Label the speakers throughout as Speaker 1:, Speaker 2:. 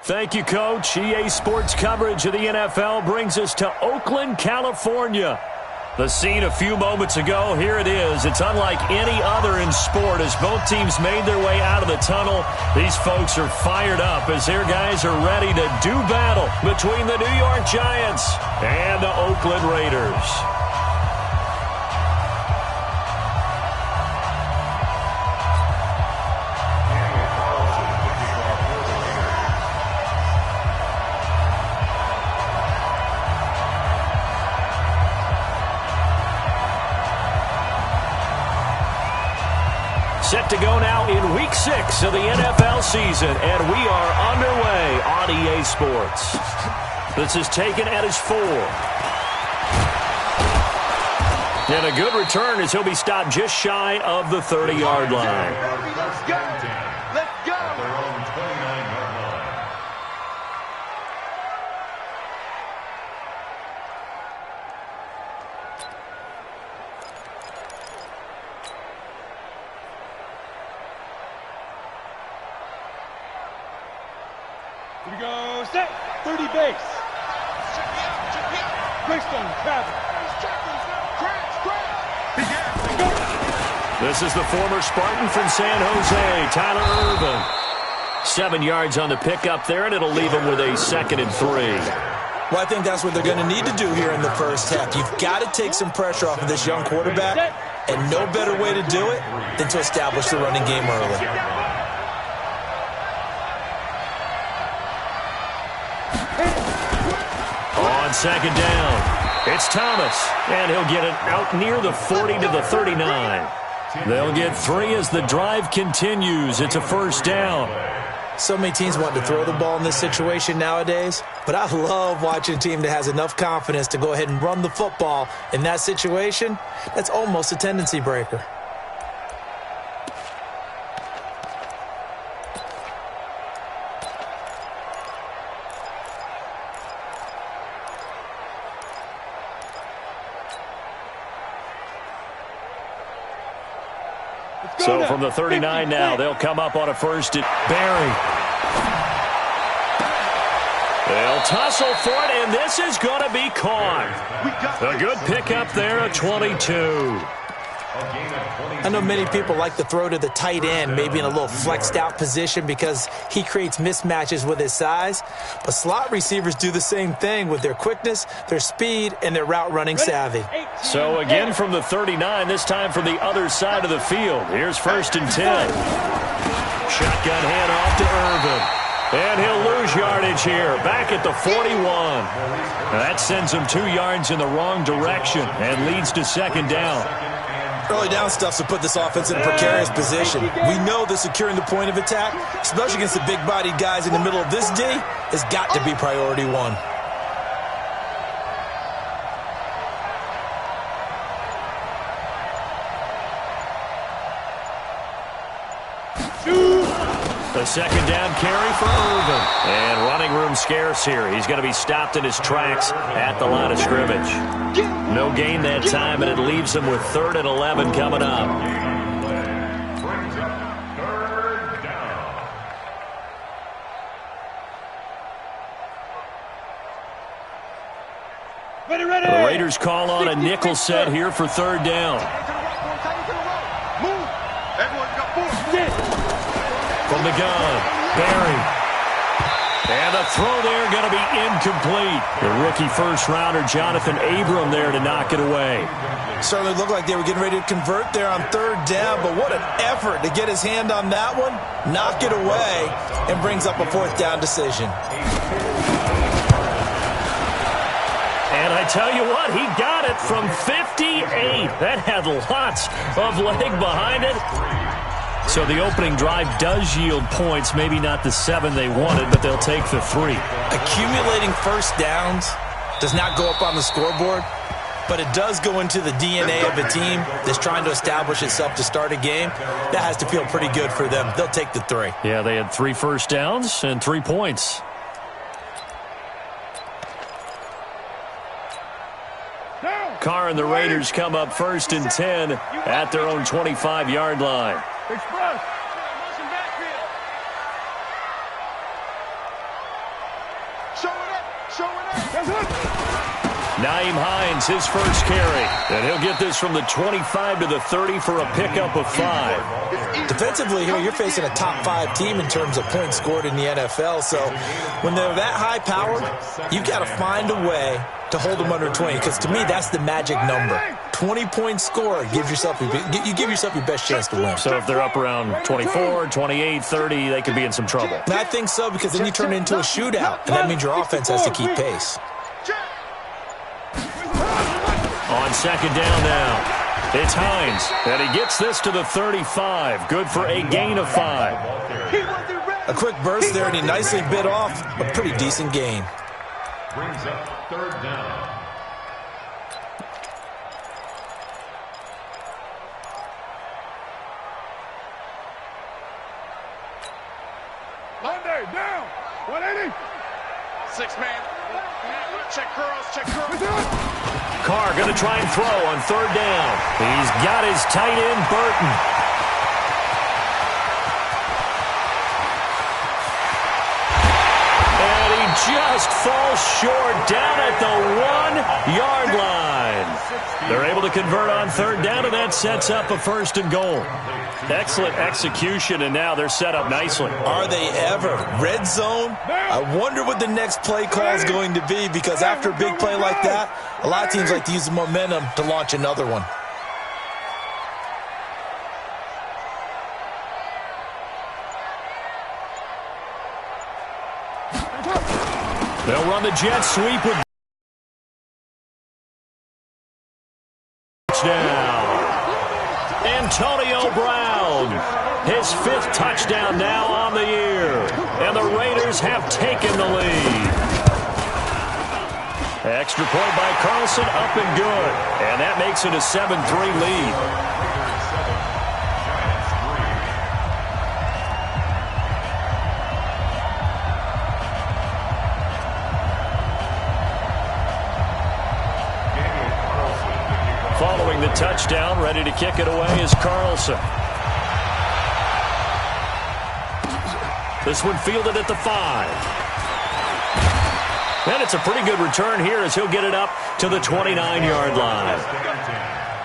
Speaker 1: Thank you, Coach. EA Sports coverage of the NFL brings us to Oakland, California. The scene a few moments ago, here it is. It's unlike any other in sport as both teams made their way out of the tunnel. These folks are fired up as their guys are ready to do battle between the New York Giants and the Oakland Raiders. Set to go now in Week 6 of the NFL season, and we are underway on EA Sports. This is taken at his 4. And a good return as he'll be stopped just shy of the 30-yard line.
Speaker 2: Let's go! Let's go!
Speaker 3: Here we go, set, 30 base. Greystone, travel.
Speaker 1: This is the former Spartan from San Jose, Tyler Irvin. 7 yards on the pickup there, and it'll leave him with a 2nd and 3.
Speaker 4: Well, I think that's what they're going to need to do here in the first half. You've got to take some pressure off of this young quarterback, and no better way to do it than to establish the running game early.
Speaker 1: On 2nd down, it's Thomas, and he'll get it out near the 40 to the 39. They'll get 3 as the drive continues. It's a 1st down.
Speaker 4: So many teams want to throw the ball in this situation nowadays, but I love watching a team that has enough confidence to go ahead and run the football. In that situation, that's almost a tendency breaker.
Speaker 1: So from the 39 now, they'll come up on a 1st at Barry. They'll tussle for it, and this is going to be caught. A good pickup there at 22.
Speaker 4: I know many people like to throw to the tight end, maybe in a little flexed out position because he creates mismatches with his size. But slot receivers do the same thing with their quickness, their speed, and their route running savvy.
Speaker 1: So again from the 39, this time from the other side of the field. Here's 1st and 10. Shotgun handoff to Irvin. And he'll lose yardage here, back at the 41. Now that sends him 2 yards in the wrong direction and leads to 2nd down.
Speaker 4: Early down stuffs will put this offense in a precarious position. We know that securing the point of attack, especially against the big-bodied guys in the middle of this D, has got to be priority 1.
Speaker 1: The 2nd down carry for Irvin. And running room scarce here. He's going to be stopped in his tracks at the line of scrimmage. No gain that time, and it leaves him with 3rd and 11 coming up. The Raiders call on a nickel set here for 3rd down. From the gun, Barry. And the throw there going to be incomplete. The rookie first-rounder, Jonathan Abram, there to knock it away.
Speaker 4: Certainly looked like they were getting ready to convert there on 3rd down, but what an effort to get his hand on that one, knock it away, and brings up a 4th down decision.
Speaker 1: And I tell you what, he got it from 58. That had lots of leg behind it. So the opening drive does yield points, maybe not the 7 they wanted, but they'll take the 3.
Speaker 4: Accumulating 1st downs does not go up on the scoreboard, but it does go into the DNA of a team that's trying to establish itself to start a game. That has to feel pretty good for them. They'll take the 3.
Speaker 1: Yeah, they had 3 first downs and 3 points. Carr and the Raiders come up 1st and 10 at their own 25-yard line. Nyheim Hines, his first carry. And he'll get this from the 25 to the 30 for a pickup of 5.
Speaker 4: Defensively here, you're facing a top 5 team in terms of points scored in the NFL. So when they're that high powered, you've got to find a way to hold them under 20. Because to me, that's the magic number. 20-point score, you give yourself your best chance to win.
Speaker 1: So if they're up around 24, 28, 30, they could be in some trouble.
Speaker 4: And I think so, because then you turn it into a shootout, and that means your offense has to keep pace.
Speaker 1: On second down now, it's Hines, and he gets this to the 35. Good for a gain of 5.
Speaker 4: A quick burst there, and he nicely bit off a pretty decent gain.
Speaker 5: Brings up third down.
Speaker 3: Monday, down. 180.
Speaker 2: 6-man. Check curls.
Speaker 1: Carr going to try and throw on third down. He's got his tight end, Burton. And he just falls short down at the 1-yard line. They're able to convert on third down, and that sets up a 1st and goal. Excellent execution, and now they're set up nicely.
Speaker 4: Are they ever? Red zone? I wonder what the next play call is going to be, because after a big play like that, a lot of teams like to use the momentum to launch another one.
Speaker 1: They'll run the jet sweep with touchdown. Antonio Brown, his 5th touchdown now on the year. And the Raiders have taken the lead. Extra point by Carlson, up and good. And that makes it a 7-3 lead. Following the touchdown, ready to kick it away is Carlson. This one fielded at the 5. And it's a pretty good return here as he'll get it up to the 29-yard line.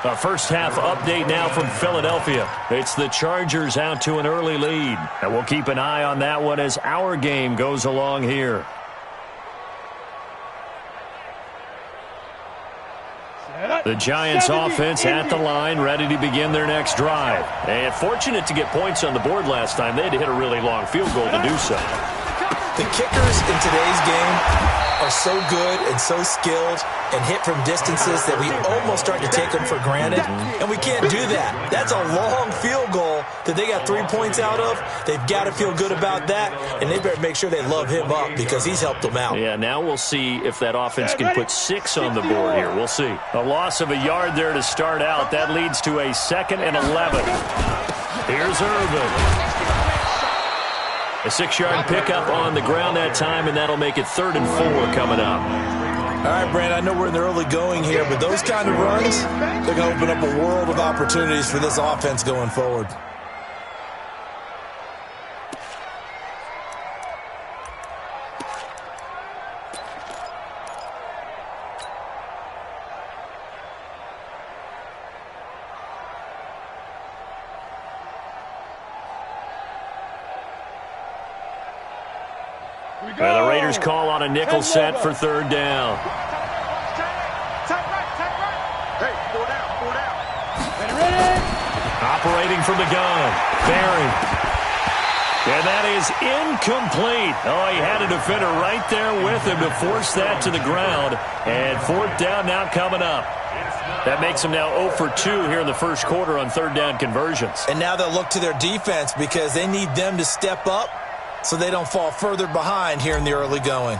Speaker 1: A first half update now from Philadelphia. It's the Chargers out to an early lead. And we'll keep an eye on that one as our game goes along here. The Giants offense at the line, ready to begin their next drive. And fortunate to get points on the board last time. They had to hit a really long field goal to do so.
Speaker 4: The kickers in today's game are so good and so skilled and hit from distances that we almost start to take them for granted. And we can't do that. That's a long field goal that they got 3 points out of. They've got to feel good about that, and they better make sure they love him up because he's helped them out.
Speaker 1: Yeah, now we'll see if that offense can put 6 on the board here. We'll see. A loss of a yard there to start out. That leads to a 2nd and 11. Here's Irvin. A 6-yard pickup on the ground that time, and that'll make it 3rd and 4 coming up.
Speaker 4: All right, Brand, I know we're in the early going here, but those kind of runs, they're going to open up a world of opportunities for this offense going forward.
Speaker 1: The Raiders call on a nickel set for 3rd down. Operating from the gun, Barry. And that is incomplete. Oh, he had a defender right there with him to force that to the ground. And 4th down now coming up. That makes them now 0 for 2 here in the first quarter on 3rd down conversions.
Speaker 4: And now they'll look to their defense because they need them to step up so they don't fall further behind here in the early going.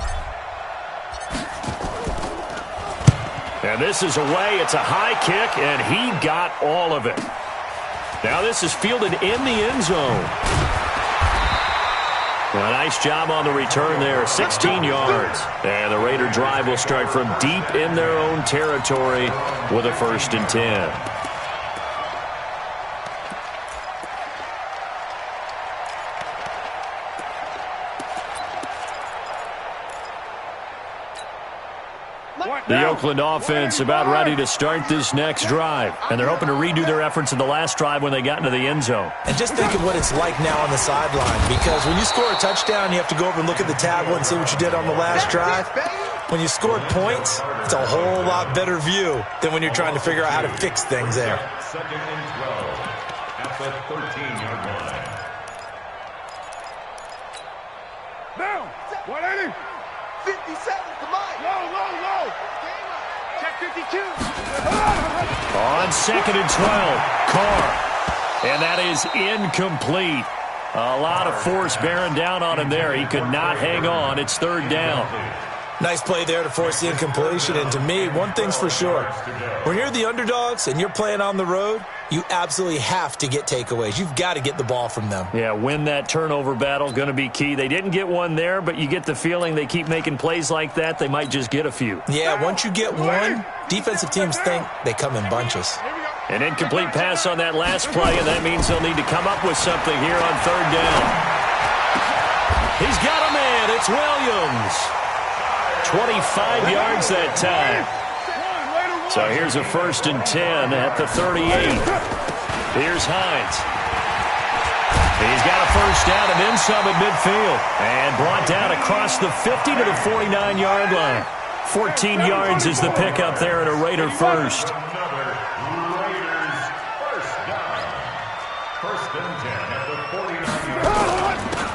Speaker 1: And this is away. It's a high kick, and he got all of it. Now this is fielded in the end zone. A nice job on the return there, 16 yards. And the Raider drive will start from deep in their own territory with a 1st and 10. The Oakland offense about ready to start this next drive. And they're hoping to redo their efforts in the last drive when they got into the end zone.
Speaker 4: And just think of what it's like now on the sideline, because when you score a touchdown, you have to go over and look at the tablet and see what you did on the last drive. When you scored points, it's a whole lot better view than when you're trying to figure out how to fix things there.
Speaker 5: Second and 12 at the 13-yard line.
Speaker 3: Down. 180.
Speaker 2: 57, come on.
Speaker 3: Low.
Speaker 2: Check 52.
Speaker 1: On second and 12, Carr. And that is incomplete. A lot of force bearing down on him there. He could not hang on. It's third down.
Speaker 4: Nice play there to force the incompletion. And to me, one thing's for sure. When you're the underdogs and you're playing on the road, you absolutely have to get takeaways. You've got to get the ball from them.
Speaker 1: Yeah, win that turnover battle, going to be key. They didn't get one there, but you get the feeling they keep making plays like that, they might just get a few.
Speaker 4: Yeah, once you get one, defensive teams think they come in bunches.
Speaker 1: An incomplete pass on that last play, and that means they'll need to come up with something here on third down. He's got a man. It's Williams. 25 yards that time. So here's a 1st and 10 at the 38. Here's Hines. He's got a first down and then some at midfield. And brought down across the 50 to the 49-yard line. 14 yards is the pickup there at a Raider first.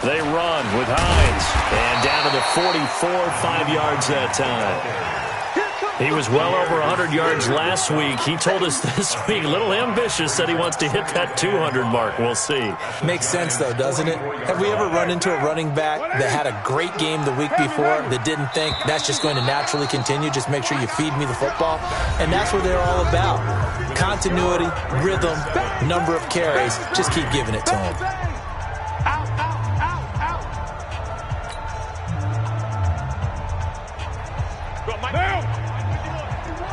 Speaker 1: They run with Hines. And down to the 44, 5 yards that time. He was well over 100 yards last week. He told us this week, a little ambitious, said he wants to hit that 200 mark. We'll see.
Speaker 4: Makes sense, though, doesn't it? Have we ever run into a running back that had a great game the week before that didn't think that's just going to naturally continue? Just make sure you feed me the football. And that's what they're all about. Continuity, rhythm, number of carries. Just keep giving it to them.
Speaker 3: Down.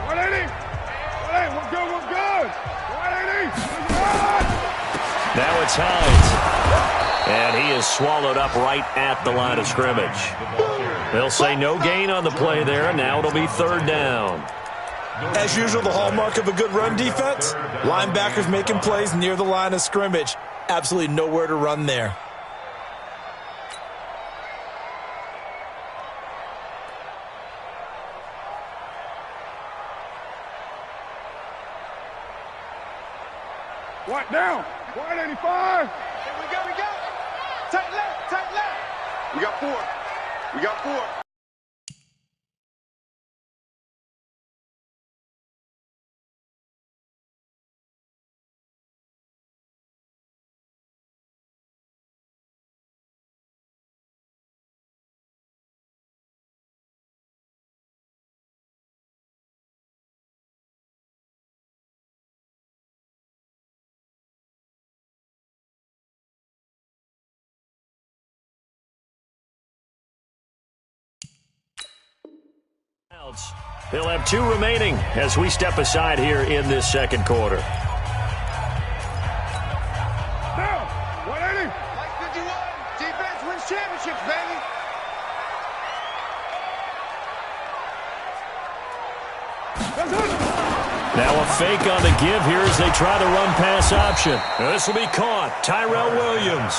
Speaker 3: 180. 180. We're good. 180.
Speaker 1: Now it's Hines. And he is swallowed up right at the line of scrimmage. They'll say no gain on the play there. Now it'll be third down.
Speaker 4: As usual, the hallmark of a good run defense, linebackers making plays near the line of scrimmage. Absolutely nowhere to run there.
Speaker 3: What down? 185.
Speaker 2: Here we go. Tight left. We got four.
Speaker 1: He'll have 2 remaining as we step aside here in this second quarter.
Speaker 3: Down. 180.
Speaker 2: Like 51. Defense wins championships, baby.
Speaker 1: Now a fake on the give here as they try the run-pass option. This will be caught. Tyrell Williams.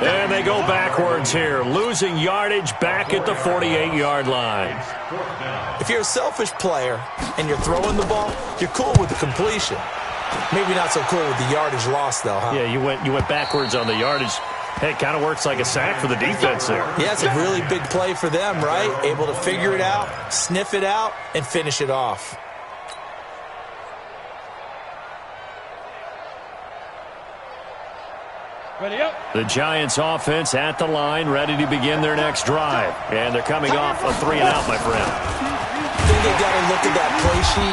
Speaker 1: And they go backwards here, losing yardage back at the 48-yard line.
Speaker 4: If you're a selfish player and you're throwing the ball, you're cool with the completion. Maybe not so cool with the yardage loss, though, huh?
Speaker 1: Yeah, you went backwards on the yardage. Hey, it kind of works like a sack for the defense there.
Speaker 4: Yeah, it's a really big play for them, right? Able to figure it out, sniff it out, and finish it off.
Speaker 3: Ready up.
Speaker 1: The Giants offense at the line, ready to begin their next drive. And they're coming off a 3-and-out, my friend.
Speaker 4: I think they've got to look at that play sheet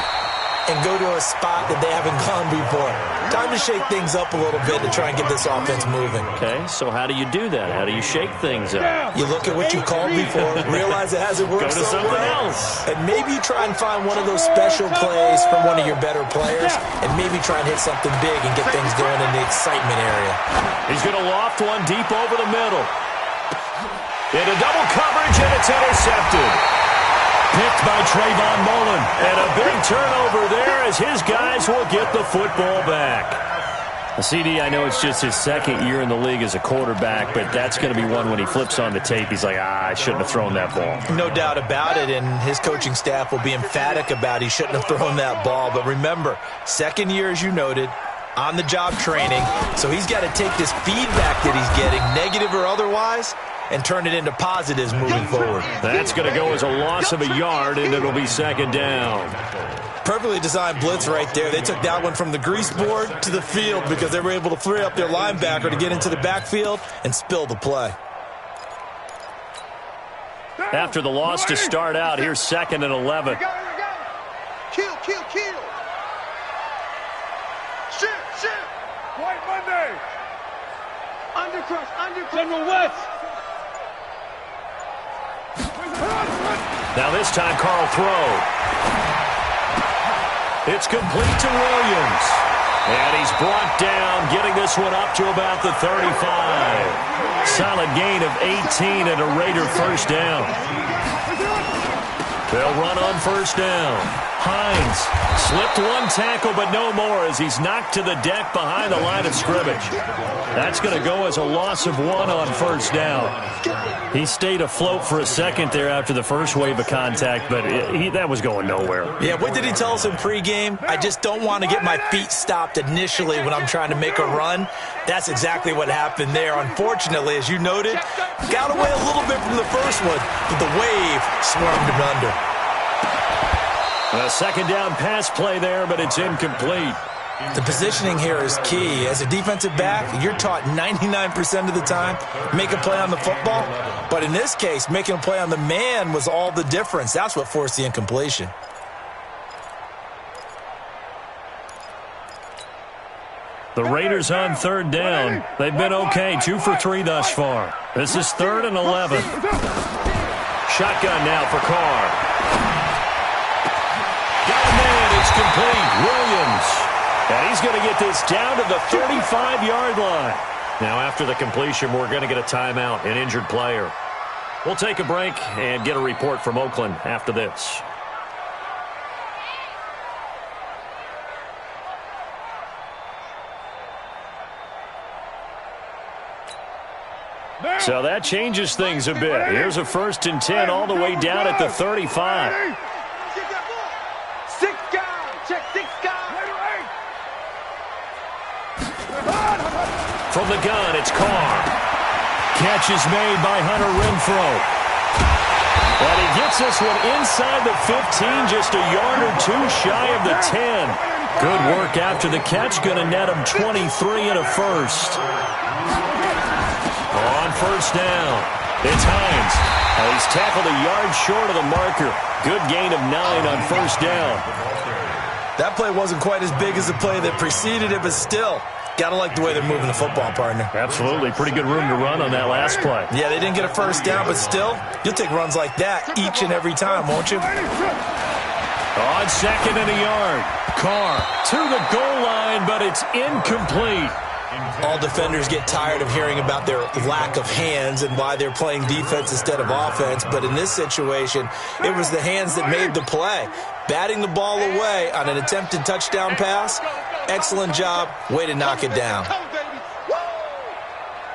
Speaker 4: and go to a spot that they haven't gone before. Time to shake things up a little bit to try and get this offense moving.
Speaker 1: Okay, so how do you do that? How do you shake things up?
Speaker 4: You look at what you called before, realize it hasn't worked
Speaker 1: Go to
Speaker 4: so
Speaker 1: something
Speaker 4: well,
Speaker 1: else.
Speaker 4: and maybe you try and find one of those special plays from one of your better players, and maybe try and hit something big and get things going in the excitement area.
Speaker 1: He's going to loft one deep over the middle. Into double coverage, and it's intercepted. Picked by Trayvon Mullen. And a big turnover there as his guys will get the football back. CD, I know it's just his second year in the league as a quarterback, but that's going to be one when he flips on the tape. He's like, I shouldn't have thrown that ball.
Speaker 4: No doubt about it, and his coaching staff will be emphatic about he shouldn't have thrown that ball. But remember, second year, as you noted, on-the-job training, so he's got to take this feedback that he's getting, negative or otherwise, and turn it into positives moving forward.
Speaker 1: That's going to go as a loss of a yard, and it'll be second down.
Speaker 4: Perfectly designed blitz right there. They took that one from the grease board to the field because they were able to free up their linebacker to get into the backfield and spill the play.
Speaker 1: After the loss to start out, here's second and 11.
Speaker 2: Kill. Shit.
Speaker 3: White Monday.
Speaker 2: Undercrush.
Speaker 3: General West.
Speaker 1: Now this time, Carl throw. It's complete to Williams. And he's brought down, getting this one up to about the 35. Solid gain of 18 and a Raider first down. They'll run on first down. Hines slipped one tackle, but no more as he's knocked to the deck behind the line of scrimmage. That's going to go as a loss of one on first down. He stayed afloat for a second there after the first wave of contact, but that was going nowhere.
Speaker 4: Yeah, what did he tell us in pregame? I just don't want to get my feet stopped initially when I'm trying to make a run. That's exactly what happened there. Unfortunately, as you noted, got away a little bit from the first one, but the wave swarmed him under.
Speaker 1: A second down pass play there, but it's incomplete.
Speaker 4: The positioning here is key. As a defensive back, you're taught 99% of the time, make a play on the football. But in this case, making a play on the man was all the difference. That's what forced the incompletion.
Speaker 1: The Raiders on third down. They've been okay, 2 for 3 thus far. This is 3rd and 11. Shotgun now for Carr. Got a man, it's complete. Williams. And he's going to get this down to the 35-yard line. Now, after the completion, we're going to get a timeout, an injured player. We'll take a break and get a report from Oakland after this. So that changes things a bit. Here's a 1st and 10 all the way down at the 35. From the gun, it's Carr. Catch is made by Hunter Renfrow. And he gets this one inside the 15, just a yard or two shy of the 10. Good work after the catch, going to net him 23 and a first. On first down, it's Hines. He's tackled a yard short of the marker. Good gain of 9 on first down.
Speaker 4: That play wasn't quite as big as the play that preceded it, but still, gotta like the way they're moving the football, partner.
Speaker 1: Absolutely. Pretty good room to run on that last play.
Speaker 4: Yeah, they didn't get a first down, but still, you'll take runs like that each and every time, won't you?
Speaker 1: On second and a yard. Carr to the goal line, but it's incomplete.
Speaker 4: All defenders get tired of hearing about their lack of hands and why they're playing defense instead of offense. But in this situation, it was the hands that made the play. Batting the ball away on an attempted touchdown pass. Excellent job. Way to knock it down.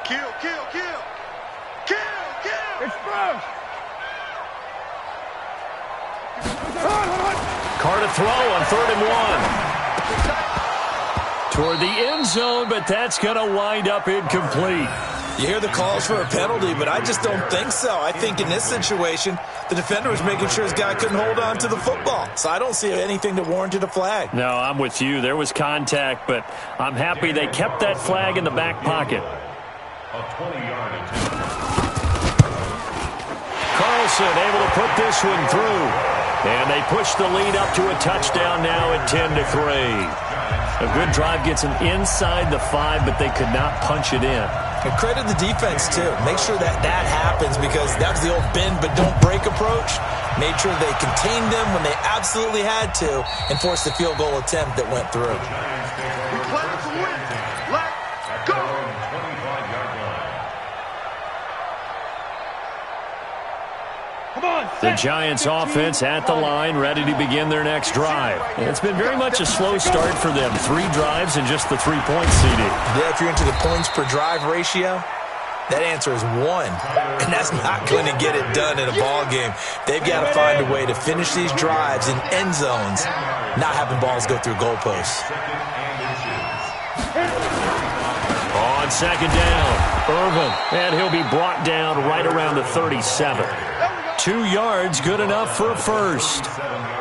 Speaker 2: Kill.
Speaker 3: Express.
Speaker 1: Carr to throw on 3rd and 1. Toward the end zone, but that's going to wind up incomplete.
Speaker 4: You hear the calls for a penalty, but I just don't think so. I think in this situation, the defender was making sure his guy couldn't hold on to the football. So I don't see anything that warranted a flag.
Speaker 1: No, I'm with you. There was contact, but I'm happy they kept that flag in the back pocket.
Speaker 5: A 20-yard attempt.
Speaker 1: Carlson able to put this one through. And they push the lead up to a touchdown now at 10-3. A good drive gets them inside the 5, but they could not punch it in.
Speaker 4: And credit the defense, too. Make sure that happens because that was the old bend but don't break approach. Made sure they contained them when they absolutely had to and forced the field goal attempt that went through.
Speaker 2: We play to win. Let's go.
Speaker 3: 25-yard line. Come on,
Speaker 1: The Giants offense at the line, ready to begin their next drive. It's been very much a slow start for them. 3 drives and just the 3 points, CD.
Speaker 4: Yeah, if you're into the points per drive ratio, that answer is 1. And that's not going to get it done in a ball game. They've got to find a way to finish these drives in end zones, not having balls go through goalposts.
Speaker 1: On second down, Irvin, and he'll be brought down right around the 37. 2 yards, good enough for a first.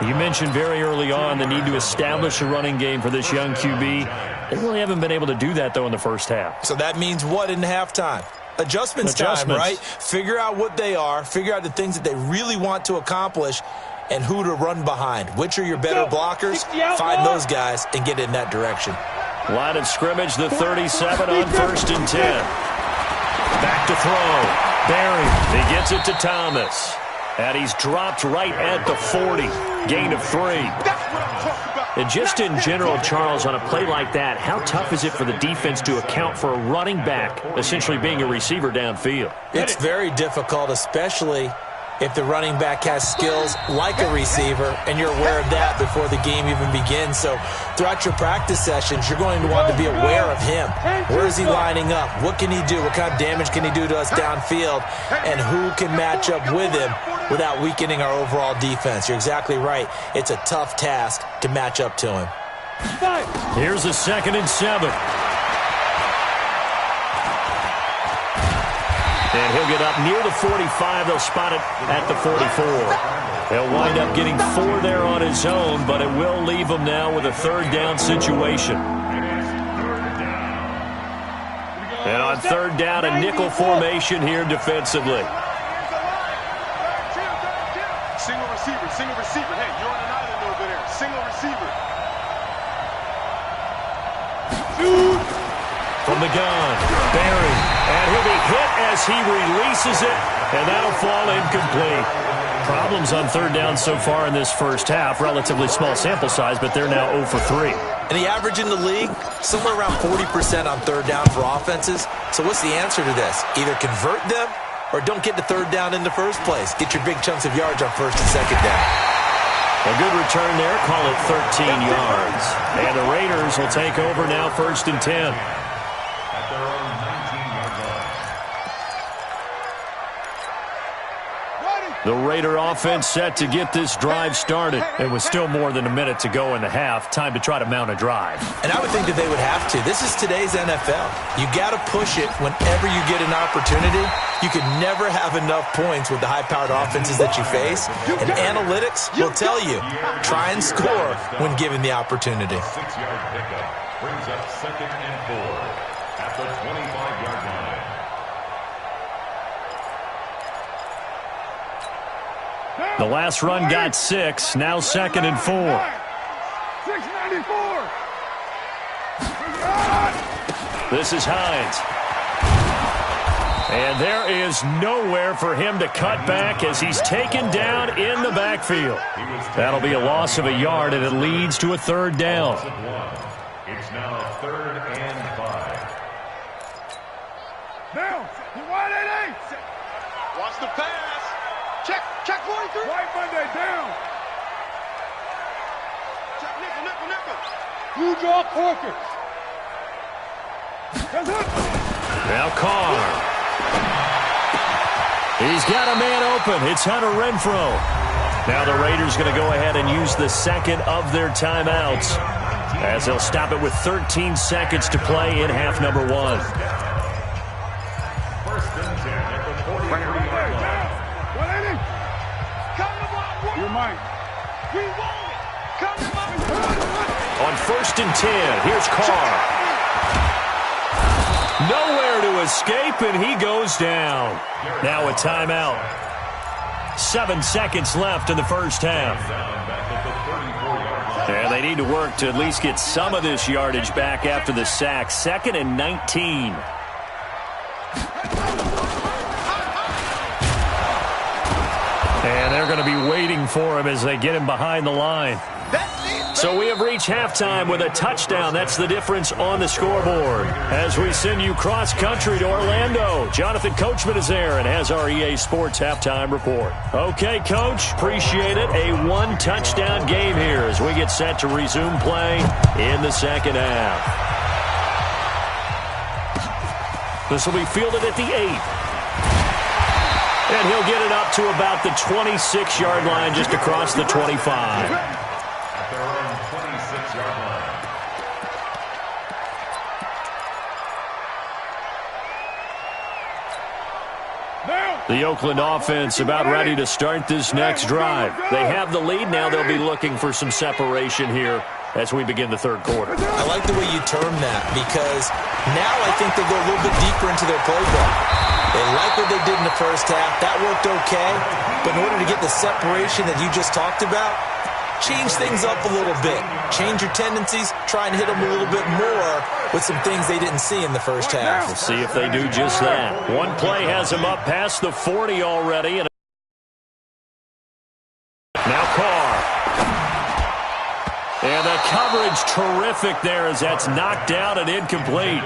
Speaker 1: You mentioned very early on the need to establish a running game for this young QB. They really haven't been able to do that, though, in the first half.
Speaker 4: So that means what in halftime? Adjustments time, right? Figure out what they are, figure out the things that they really want to accomplish, and who to run behind. Which are your better blockers? Find those guys and get in that direction.
Speaker 1: Line of scrimmage, the 37 on 1st and 10. Back to throw. Barry, he gets it to Thomas. And he's dropped right at the 40. Gain of 3. And just in general, Charles, on a play like that, how tough is it for the defense to account for a running back essentially being a receiver downfield?
Speaker 4: It's very difficult, especially if the running back has skills like a receiver, and you're aware of that before the game even begins. So throughout your practice sessions, you're going to want to be aware of him. Where is he lining up? What can he do? What kind of damage can he do to us downfield? And who can match up with him without weakening our overall defense? You're exactly right. It's a tough task to match up to him.
Speaker 1: Here's a 2nd and 7. And he'll get up near the 45. They'll spot it at the 44. He'll wind up getting 4 there on his own, but it will leave him now with a 3rd down situation. And on 3rd down, a nickel formation here defensively.
Speaker 2: Single receiver, single receiver. Hey, you're on an island over there. Single receiver.
Speaker 1: From the gun, Barry, and he'll be hit as he releases it, and that'll fall incomplete. Problems on 3rd down so far in this first half. Relatively small sample size, but they're now 0 for 3.
Speaker 4: And the average in the league, somewhere around 40% on 3rd down for offenses. So what's the answer to this? Either convert them or don't get to 3rd down in the first place. Get your big chunks of yards on 1st and 2nd down.
Speaker 1: A good return there, call it 13 yards. And the Raiders will take over now 1st and 10. The Raider offense set to get this drive started. It was still more than a minute to go in the half. Time to try to mount a drive.
Speaker 4: And I would think that they would have to. This is today's NFL. You got to push it whenever you get an opportunity. You can never have enough points with the high-powered offenses that you face. And analytics will tell you, try and score when given the opportunity.
Speaker 5: 6-yard pickup brings up 2nd and 4 at the 25-yard line.
Speaker 1: The last run got 6. Now 2nd and 4.
Speaker 2: 694.
Speaker 1: This is Hines. And there is nowhere for him to cut back as he's taken down in the backfield. That'll be a loss of a yard, and it leads to a 3rd down.
Speaker 5: It's now 3rd and 5.
Speaker 2: Down. Wide 8. Watch the pass. Check 43. Right Monday, down. Check nickel.
Speaker 3: You draw Corker.
Speaker 1: Now Carr. He's got a man open. It's Hunter Renfrow. Now the Raiders going to go ahead and use the 2nd of their timeouts as they'll stop it with 13 seconds to play in half number 1.
Speaker 5: 1st and 10 at the 40-yard line.
Speaker 2: You're mine. We want it. Come
Speaker 1: On 1st and 10, here's Carr. Nowhere to escape, and he goes down. Now a timeout. 7 seconds left in the first half. And they need to work to at least get some of this yardage back after the sack. 2nd and 19. And they're going to be waiting for him as they get him behind the line. So we have reached halftime with a touchdown. That's the difference on the scoreboard. As we send you cross-country to Orlando, Jonathan Coachman is there and has our EA Sports halftime report. Okay, Coach, appreciate it. A one-touchdown game here as we get set to resume play in the second half. This will be fielded at the 8. And he'll get it up to about the 26-yard line, just across the 25.
Speaker 5: At their own 26-yard line.
Speaker 1: The Oakland offense about ready to start this next drive. They have the lead. Now they'll be looking for some separation here as we begin the third quarter.
Speaker 4: I like the way you term that, because now I think they go a little bit deeper into their playbook. They like what they did in the first half. That worked okay. But in order to get the separation that you just talked about, change things up a little bit. Change your tendencies. Try and hit them a little bit more with some things they didn't see in the first half.
Speaker 1: We'll see if they do just that. One play has them up past the 40 already. And now Carr. And the coverage terrific there as that's knocked down and incomplete.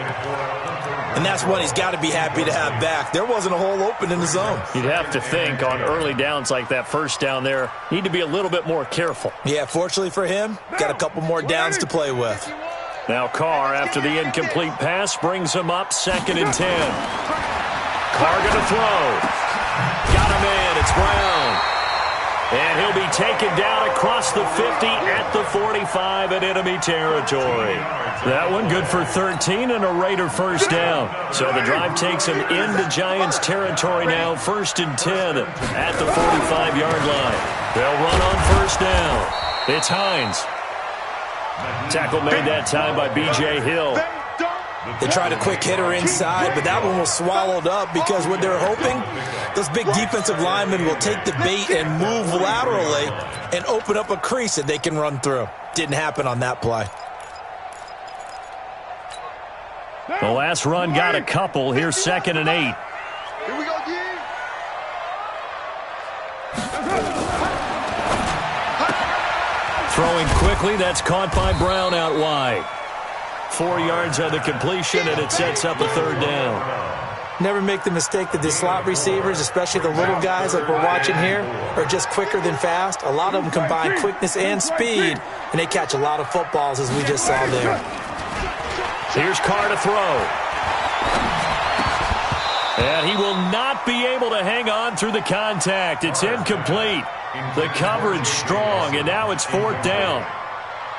Speaker 4: And that's one he's got to be happy to have back. There wasn't a hole open in the zone.
Speaker 1: You'd have to think on early downs like that first down there, need to be a little bit more careful.
Speaker 4: Yeah, fortunately for him, got a couple more downs to play with.
Speaker 1: Now Carr, after the incomplete pass, brings him up 2nd and 10. Carr going to throw. Got him in. It's Brown. And he'll be taken down across the 50 at the 45 in enemy territory. That one good for 13 and a Raider first down. So the drive takes him into Giants territory now, 1st and 10 at the 45-yard line. They'll run on first down. It's Hines. Tackle made that time by B.J. Hill.
Speaker 4: They tried a quick hitter inside, but that one was swallowed up because what they're hoping, those big defensive linemen will take the bait and move laterally and open up a crease that they can run through. Didn't happen on that play.
Speaker 1: The last run got a couple. Here's 2nd and 8.
Speaker 2: Here we go, G.
Speaker 1: Throwing quickly, that's caught by Brown out wide. 4 yards on the completion, and it sets up a third down.
Speaker 4: Never make the mistake that the slot receivers, especially the little guys like we're watching here, are just quicker than fast. A lot of them combine quickness and speed, and they catch a lot of footballs, as we just saw there.
Speaker 1: Here's Carr to throw. And he will not be able to hang on through the contact. It's incomplete. The coverage strong, and now it's 4th down.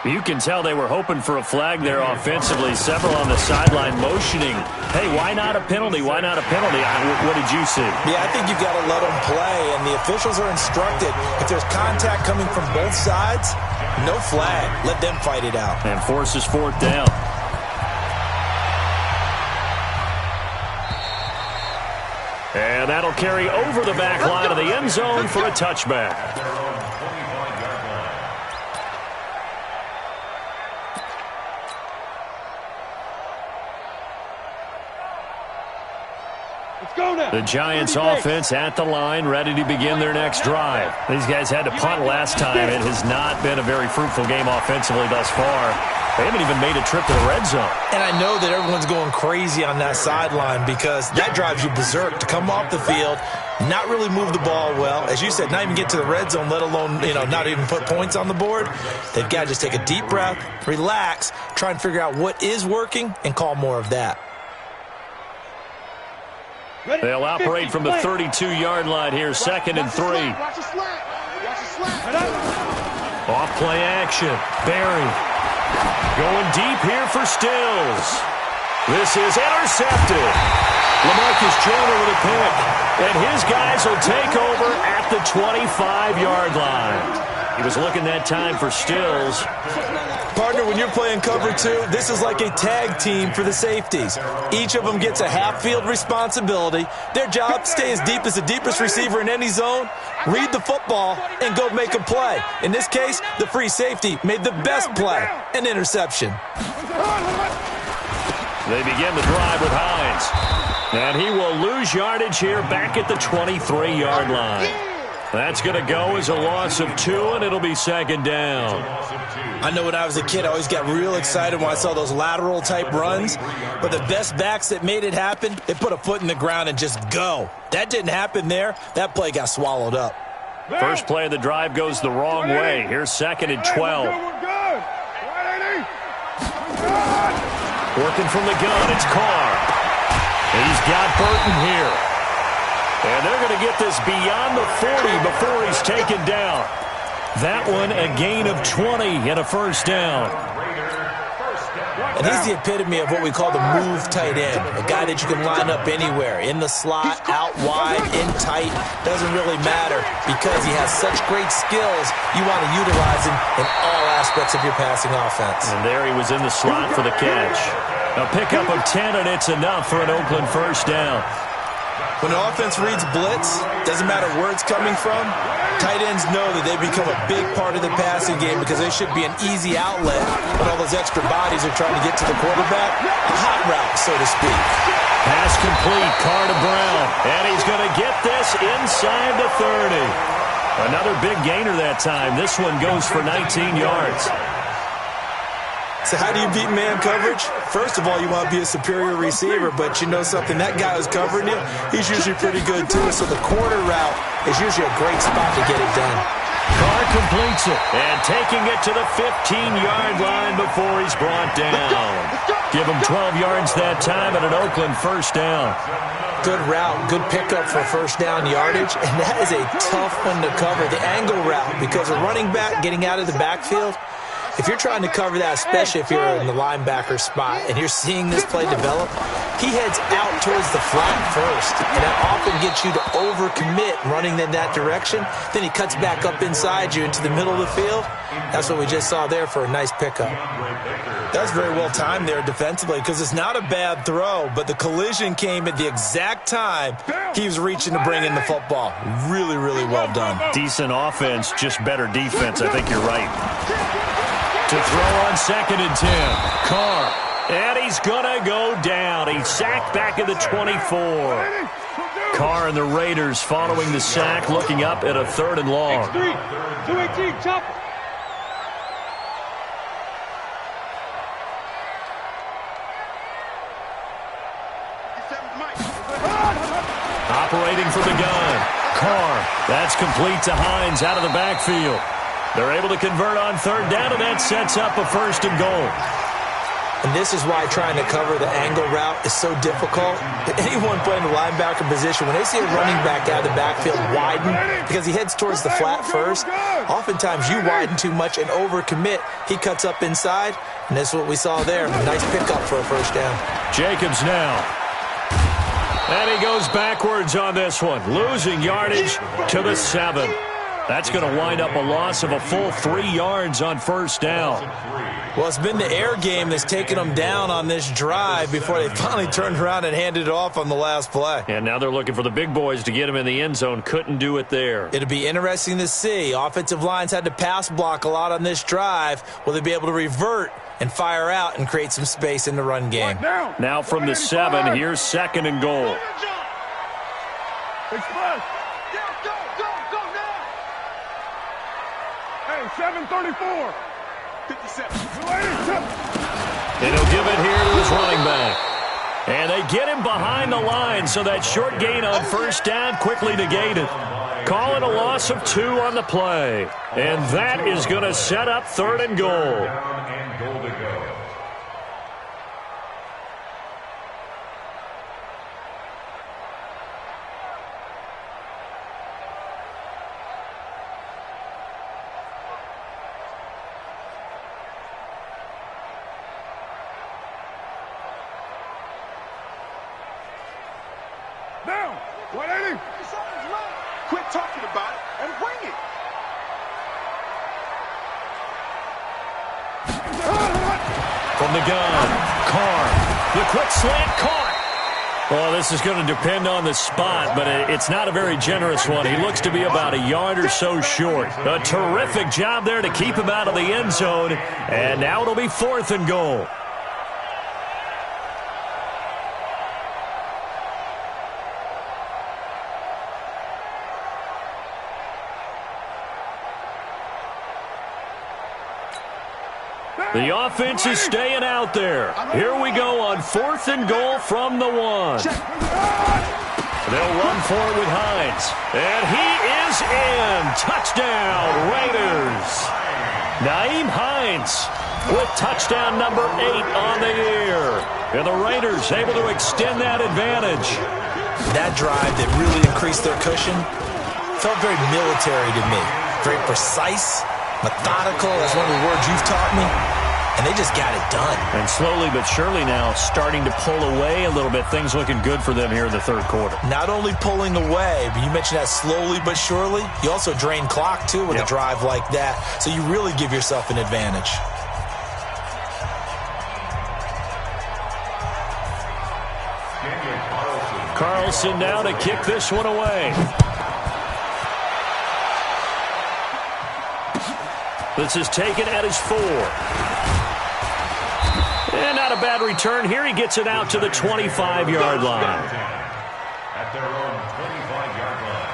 Speaker 1: You can tell they were hoping for a flag there offensively. Several on the sideline motioning, hey, why not a penalty? Why not a penalty? What did you see?
Speaker 4: Yeah, I think you've got to let them play, and the officials are instructed. If there's contact coming from both sides, no flag. Let them fight it out.
Speaker 1: And forces 4th down. And that'll carry over the back line of the end zone for a touchback. The Giants offense at the line, ready to begin their next drive. These guys had to punt last time. It has not been a very fruitful game offensively thus far. They haven't even made a trip to the red zone. And I know that everyone's going crazy on that sideline because that drives you berserk to come off the field, not really move the ball well. As you said, not even get to the red zone, let alone, not even put points on the board. They've got to just take a deep breath, relax, try and figure out what is working, and call more of that. They'll operate from the 32-yard line here, 2nd and 3.
Speaker 2: Watch the slant. Watch the slant.
Speaker 1: Off play action. Barry going deep here for Stills. This is intercepted. LaMarcus Joyner with a pick. And his guys will take over at the 25-yard line. He was looking that time for Stills.
Speaker 4: Partner, when you're playing cover 2, this is like a tag team for the safeties. Each of them gets a half-field responsibility. Their job, stay as deep as the deepest receiver in any zone, read the football, and go make a play. In this case, the free safety made the best play, an interception.
Speaker 1: They begin the drive with Hines. And he will lose yardage here back at the 23-yard line. That's going to go as a loss of 2, and it'll be second down.
Speaker 4: I know when I was a kid, I always got real excited when I saw those lateral-type runs. But the best backs that made it happen, they put a foot in the ground and just go. That didn't happen there. That play got swallowed up.
Speaker 1: First play of the drive goes the wrong way. Here's second and 12. Working from the gun, it's Carr. He's got Burton here. And they're going to get this beyond the 40 before he's taken down. That one a gain of 20 and a first down.
Speaker 4: And he's the epitome of what we call the move tight end, a guy that you can line up anywhere, in the slot, out wide, in tight, doesn't really matter because he has such great skills. You want to utilize him in all aspects of your passing offense.
Speaker 1: And there he was in the slot for the catch. A pickup of 10, and it's enough for an Oakland first down.
Speaker 4: When an offense reads blitz, doesn't matter where it's coming from, tight ends know that they become a big part of the passing game because they should be an easy outlet when all those extra bodies are trying to get to the quarterback. A hot route, so to speak.
Speaker 1: Pass complete, Carr to Brown, and he's going to get this inside the 30. Another big gainer that time. This one goes for 19 yards.
Speaker 4: So how do you beat man coverage? First of all, you want to be a superior receiver, but you know something, that guy who's covering you, he's usually pretty good too. So the corner route is usually a great spot to get it done.
Speaker 1: Carr completes it and taking it to the 15-yard line before he's brought down. Give him 12 yards that time and an Oakland first down.
Speaker 4: Good route, good pickup for first down yardage, and that is a tough one to cover, the angle route, because a running back getting out of the backfield, if you're trying to cover that, especially if you're in the linebacker spot and you're seeing this play develop, he heads out towards the flat first, and that often gets you to overcommit running in that direction. Then he cuts back up inside you into the middle of the field. That's what we just saw there for a nice pickup. That's very well timed there defensively because it's not a bad throw, but the collision came at the exact time he was reaching to bring in the football. Really, really well done.
Speaker 1: Decent offense, just better defense. I think you're right. To throw on second and 10. Carr. And he's going to go down. He's sacked back at the 24. Carr and the Raiders following the sack, looking up at a third and long.
Speaker 3: X3, 218, chop.
Speaker 1: Operating from the gun. Carr. That's complete to Hines out of the backfield. They're able to convert on third down, and that sets up a first and goal.
Speaker 4: And this is why trying to cover the angle route is so difficult. Anyone playing the linebacker position, when they see a running back out of the backfield widen, because he heads towards the flat first, oftentimes you widen too much and overcommit. He cuts up inside, and that's what we saw there. Nice pickup for a first down.
Speaker 1: Jacobs now. And he goes backwards on this one, losing yardage to the 7. That's going to wind up a loss of a full 3 yards on first down.
Speaker 4: Well, it's been the air game that's taken them down on this drive before they finally turned around and handed it off on the last play.
Speaker 1: And now they're looking for the big boys to get him in the end zone. Couldn't do it there.
Speaker 4: It'll be interesting to see. Offensive lines had to pass block a lot on this drive. Will they be able to revert and fire out and create some space in the run game?
Speaker 1: Now from the 7, here's second and goal.
Speaker 2: Hey, 734. 57.
Speaker 1: And he'll give it here to his running back. And they get him behind the line, so that short gain on first down quickly negated. Call it a loss of 2 on the play. And that is going to set up third and goal.
Speaker 2: Down. 180. Quit talking about it and bring it.
Speaker 1: From the gun, Carr. The quick slant caught. Well, this is going to depend on the spot, but it's not a very generous one. He looks to be about a yard or so short. A terrific job there to keep him out of the end zone. And now it'll be fourth and goal. The offense is staying out there. Here we go on 4th and goal from the 1. They'll run for it with Hines. And he is in. Touchdown, Raiders. Nyheim Hines with touchdown number 8 on the year. And the Raiders able to extend that advantage.
Speaker 4: That drive that really increased their cushion felt very military to me. Very precise, methodical, that's one of the words you've taught me. And they just got it done.
Speaker 1: And slowly but surely now starting to pull away a little bit. Things looking good for them here in the 3rd quarter.
Speaker 4: Not only pulling away, but you mentioned that slowly but surely. You also drain clock, too, with a drive like that. So you really give yourself an advantage.
Speaker 1: Carlson now to kick this one away. This is taken at his 4. And not a bad return here. He gets it out to the 25-yard line.
Speaker 5: At their own 25-yard line.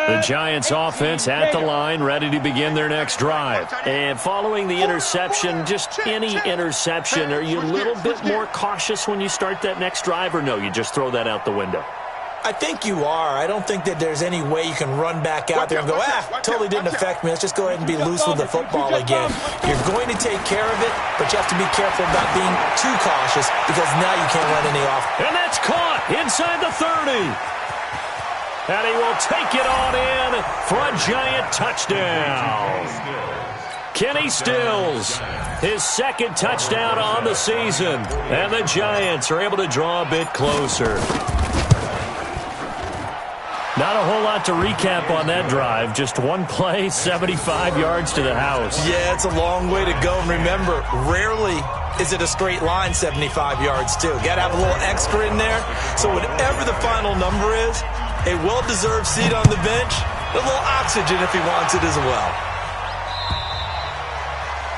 Speaker 1: The Giants offense at the line, ready to begin their next drive. And following the interception, just any interception, are you a little bit more cautious when you start that next drive, or no, you just throw that out the window?
Speaker 4: I think you are. I don't think that there's any way you can run back out there and go, totally didn't affect me. Let's just go ahead and be loose with the football again. You're going to take care of it, but you have to be careful about being too cautious because now you can't let any off.
Speaker 1: And that's caught inside the 30. And he will take it on in for a Giant touchdown. Kenny Stills, his 2nd touchdown on the season. And the Giants are able to draw a bit closer. Not a whole lot to recap on that drive. Just one play, 75 yards to the house.
Speaker 4: Yeah, it's a long way to go. And remember, rarely is it a straight line 75 yards, too. Got to have a little extra in there. So whatever the final number is, a well-deserved seat on the bench, a little oxygen if he wants it as well.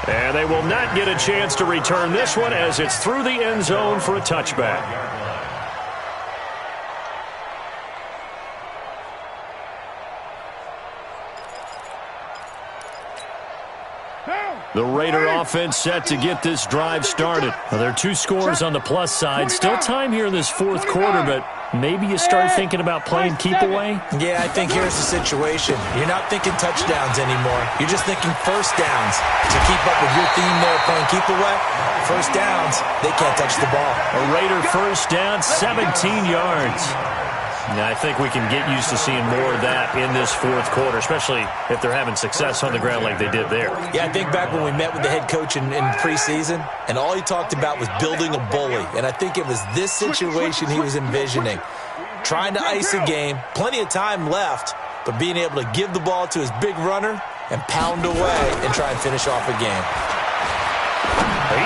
Speaker 1: And they will not get a chance to return this one as it's through the end zone for a touchback. The Raider offense set to get this drive started. Well, there are 2 scores on the plus side. Still time here in this 4th quarter, but maybe you start thinking about playing keep away?
Speaker 4: Yeah, I think here's the situation. You're not thinking touchdowns anymore. You're just thinking first downs. To keep up with your theme there playing keep away, first downs, they can't touch the ball.
Speaker 1: A Raider first down, 17 yards. Now, I think we can get used to seeing more of that in this 4th quarter, especially if they're having success on the ground like they did there.
Speaker 4: Yeah, I think back when we met with the head coach in preseason, and all he talked about was building a bully. And I think it was this situation he was envisioning. Trying to ice a game, plenty of time left, but being able to give the ball to his big runner and pound away and try and finish off a game.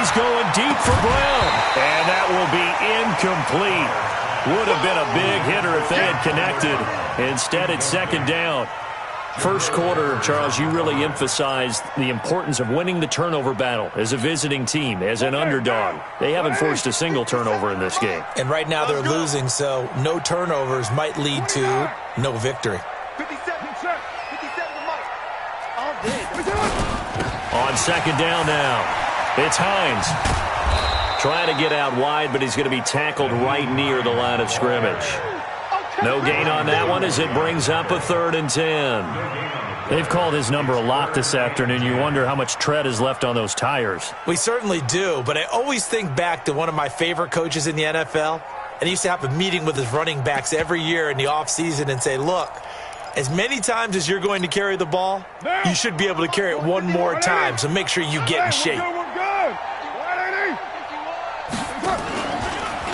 Speaker 1: He's going deep for Brown, and that will be incomplete. Would have been a big hitter if they had connected. Instead, it's 2nd down. First quarter, Charles, you really emphasized the importance of winning the turnover battle as a visiting team, as an underdog. They haven't forced a single turnover in this game.
Speaker 4: And right now they're losing, so no turnovers might lead to no victory.
Speaker 2: 57 to Mike. All day.
Speaker 1: On 2nd down now, it's Hines. Trying to get out wide, but he's going to be tackled right near the line of scrimmage. No gain on that one as it brings up a 3rd and 10. They've called his number a lot this afternoon. You wonder how much tread is left on those tires.
Speaker 4: We certainly do, but I always think back to one of my favorite coaches in the NFL, and he used to have a meeting with his running backs every year in the offseason and say, look, as many times as you're going to carry the ball, you should be able to carry it one more time, so make sure you get in shape.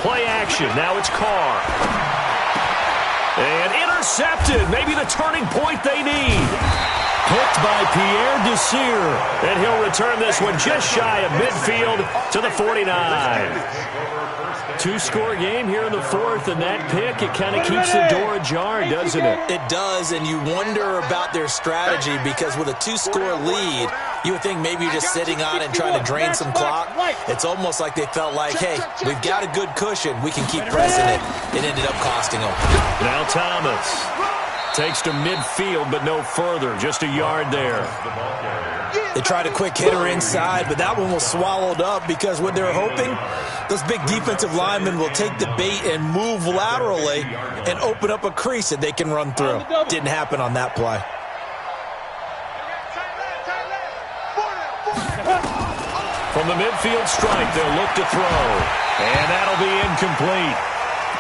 Speaker 1: Play action. Now it's Carr. And intercepted. Maybe the turning point they need. Picked by Pierre Desir. And he'll return this one just shy of midfield to the 49. 2-score game here in the 4th, and that pick, it kind of keeps the door ajar, doesn't it?
Speaker 4: It does, and you wonder about their strategy because with a 2-score lead, you would think maybe you're just sitting on and trying to drain some clock. It's almost like they felt like, hey, we've got a good cushion. We can keep pressing it. It ended up costing them.
Speaker 1: Now Thomas. Takes to midfield, but no further. Just a yard there.
Speaker 4: They tried a quick hitter inside, but that one was swallowed up because what they're hoping, those big defensive linemen will take the bait and move laterally and open up a crease that they can run through. Didn't happen on that play.
Speaker 1: From the midfield strike, they'll look to throw. And that'll be incomplete.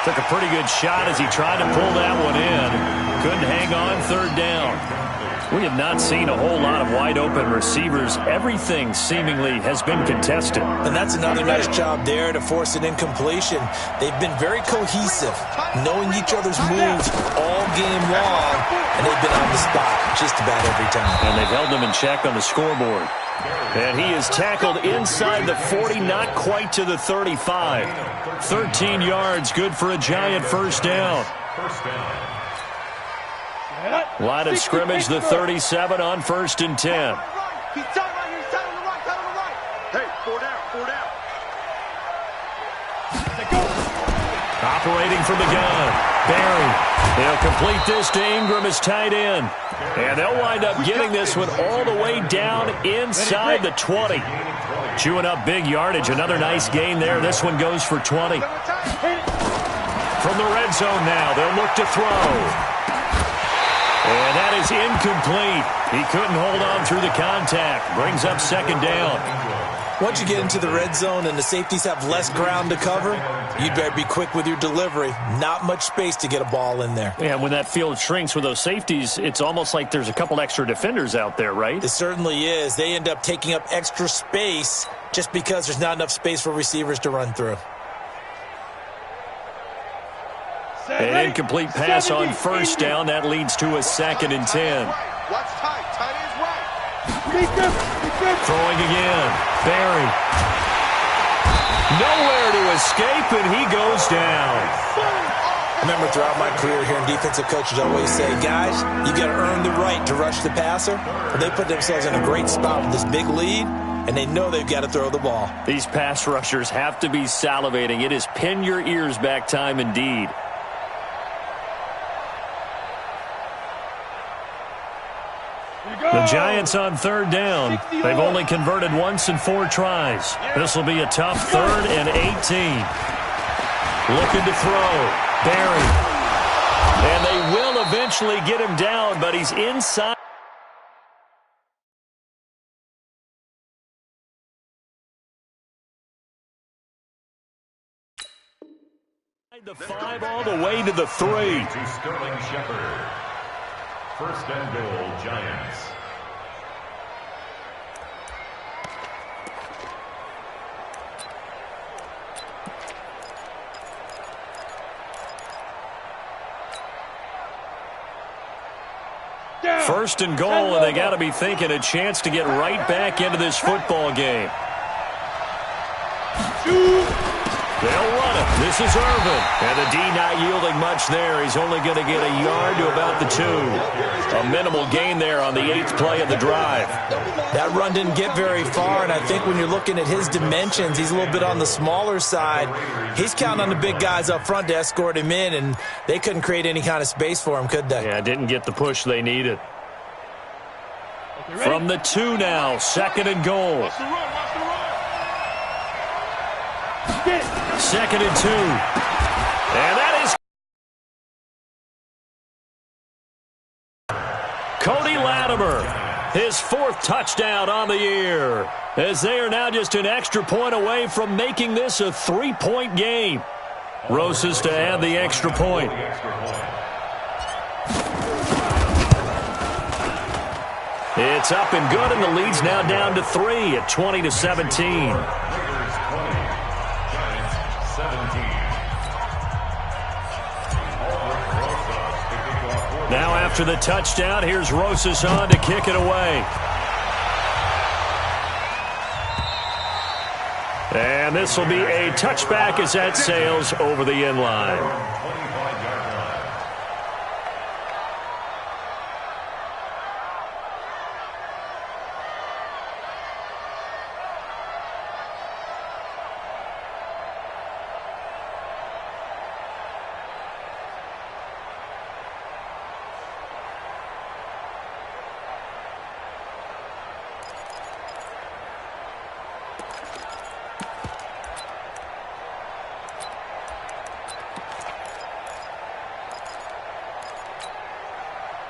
Speaker 1: Took a pretty good shot as he tried to pull that one in. Couldn't hang on, third down. We have not seen a whole lot of wide-open receivers. Everything seemingly has been contested.
Speaker 4: And that's another nice job there to force an incompletion. They've been very cohesive, knowing each other's moves all game long, and they've been on the spot just about every time.
Speaker 1: And they've held them in check on the scoreboard. And he is tackled inside the 40, not quite to the 35. 13 yards, good for a Giant first down. Line of scrimmage, the 37 on 1st and 10.
Speaker 2: He's down right here. He's down on the right. Down on the right. Hey, 4 down. 4 down.
Speaker 1: Operating from the gun. Barry. They'll complete this to Ingram as tight end. And they'll wind up getting this one all the way down inside the 20. Chewing up big yardage. Another nice gain there. This one goes for 20. From the red zone now, they'll look to throw. And that is incomplete. He couldn't hold on through the contact. Brings up second down.
Speaker 4: Once you get into the red zone and the safeties have less ground to cover, you'd better be quick with your delivery. Not much space to get a ball in there.
Speaker 1: Yeah, when that field shrinks with those safeties, it's almost like there's a couple extra defenders out there, right?
Speaker 4: It certainly is. They end up taking up extra space just because there's not enough space for receivers to run through.
Speaker 1: An incomplete pass on first down. That leads to a 2nd and 10.
Speaker 2: Watch tight. Tight is right.
Speaker 1: Throwing again. Barry. Nowhere to escape, and he goes down.
Speaker 4: I remember throughout my career hearing defensive coaches always say, guys, you got to earn the right to rush the passer. But they put themselves in a great spot with this big lead, and they know they've got to throw the ball.
Speaker 1: These pass rushers have to be salivating. It is pin your ears back time indeed. The Giants on third down. They've only converted once in 4 tries. This will be a tough 3rd and 18. Looking to throw. Barry. And they will eventually get him down, but he's inside. The 5 all the way to the 3.
Speaker 5: To Sterling Shepard. 1st and goal, Giants.
Speaker 1: First and goal, and they got to be thinking a chance to get right back into this football game. They'll run it. This is Irvin. And the D not yielding much there. He's only going to get a yard to about the 2. A minimal gain there on the 8th play of the drive.
Speaker 4: That run didn't get very far, and I think when you're looking at his dimensions, he's a little bit on the smaller side. He's counting on the big guys up front to escort him in, and they couldn't create any kind of space for him, could they?
Speaker 1: Yeah, didn't get the push they needed. From the 2 now, 2nd and goal.
Speaker 2: Watch the run. Watch the run.
Speaker 1: 2nd and 2. And that is Cody Latimer. His 4th touchdown on the year. As they are now just an extra point away from making this a 3-point game. Rosas to add the extra point. It's up and good, and the lead's now down to 3 at 20-17. Now after the touchdown, here's Rosas on to kick it away. And this will be a touchback as that sails over the end line.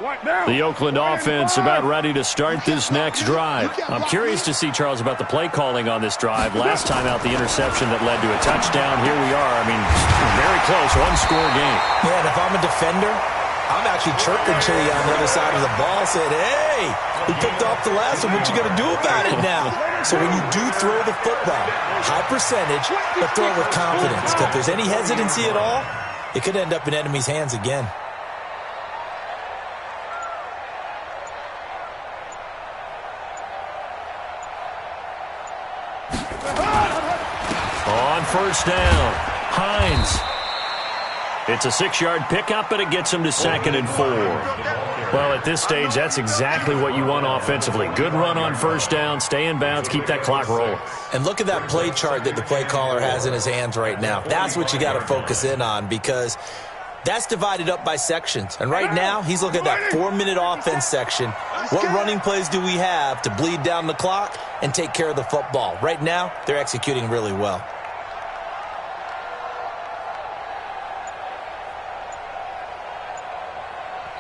Speaker 1: The Oakland offense about ready to start this next drive. I'm curious to see, Charles, about the play calling on this drive. Last time out, the interception that led to a touchdown. Here we are. I mean, very close, one-score game.
Speaker 4: Yeah, and if I'm a defender, I'm actually chirping Chili on the other side of the ball, saying, hey, we picked off the last one. What you going to do about it now? So when you do throw the football, high percentage, but throw it with confidence. If there's any hesitancy at all, it could end up in enemy's hands again.
Speaker 1: On first down, Hines. It's a 6-yard pickup, but it gets him to 2nd and 4. Well, at this stage, that's exactly what you want offensively. Good run on first down, stay in bounds, keep that clock rolling.
Speaker 4: And look at that play chart that the play caller has in his hands right now. That's what you got to focus in on, because that's divided up by sections. And right now, he's looking at that 4-minute offense section. What running plays do we have to bleed down the clock and take care of the football? Right now, they're executing really well.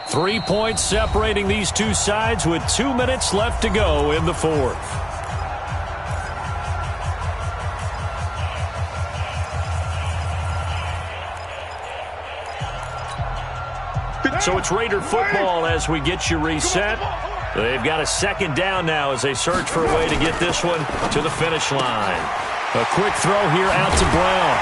Speaker 1: Three points separating these two sides with 2 minutes left to go in the fourth. So it's Raider football as we get you reset. They've got a 2nd down now as they search for a way to get this one to the finish line. A quick throw here out to Brown.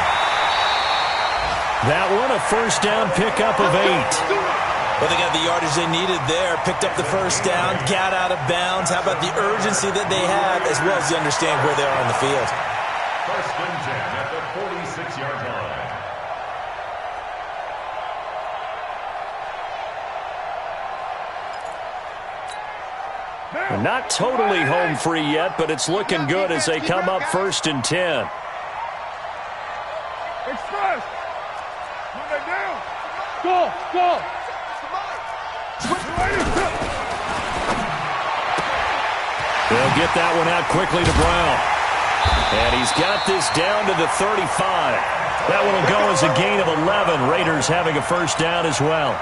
Speaker 1: That one a first down pickup of 8.
Speaker 4: Well, they got the yardage they needed there, picked up the first down, got out of bounds. How about the urgency that they have, as well as you understand where they are on the field?
Speaker 5: First and 10 at the 46-yard line.
Speaker 1: Not totally home free yet, but it's looking good as they come up 1st and 10.
Speaker 2: Express. Monday down. Go, go.
Speaker 1: They'll get that one out quickly to Brown. And he's got this down to the 35. That one will go as a gain of 11. Raiders having a first down as well.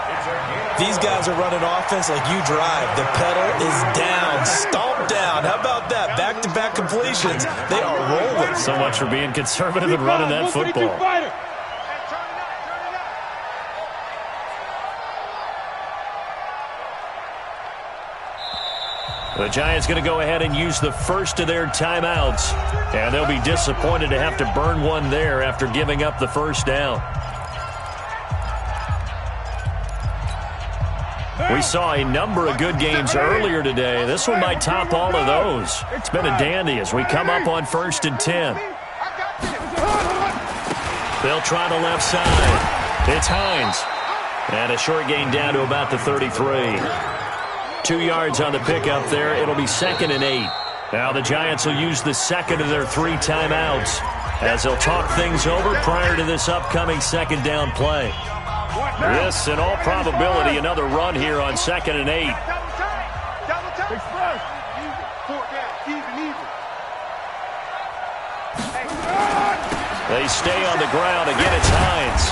Speaker 4: These guys are running offense like you drive. The pedal is down, stomp down. How about that? Back-to-back completions. They are rolling.
Speaker 1: So much for being conservative and running that football. The Giants going to go ahead and use the first of their timeouts. And they'll be disappointed to have to burn one there after giving up the first down. We saw a number of good games earlier today. This one might top all of those. It's been a dandy as we come up on 1st and 10. They'll try the left side. It's Hines. And a short gain down to about the 33. 2 yards on the pickup there. It'll be 2nd and 8. Now the Giants will use the 2nd of their 3 timeouts as they'll talk things over prior to this upcoming 2nd down play. This, in all probability, another run here on 2nd and 8. They stay on the ground. Again, it's Hines.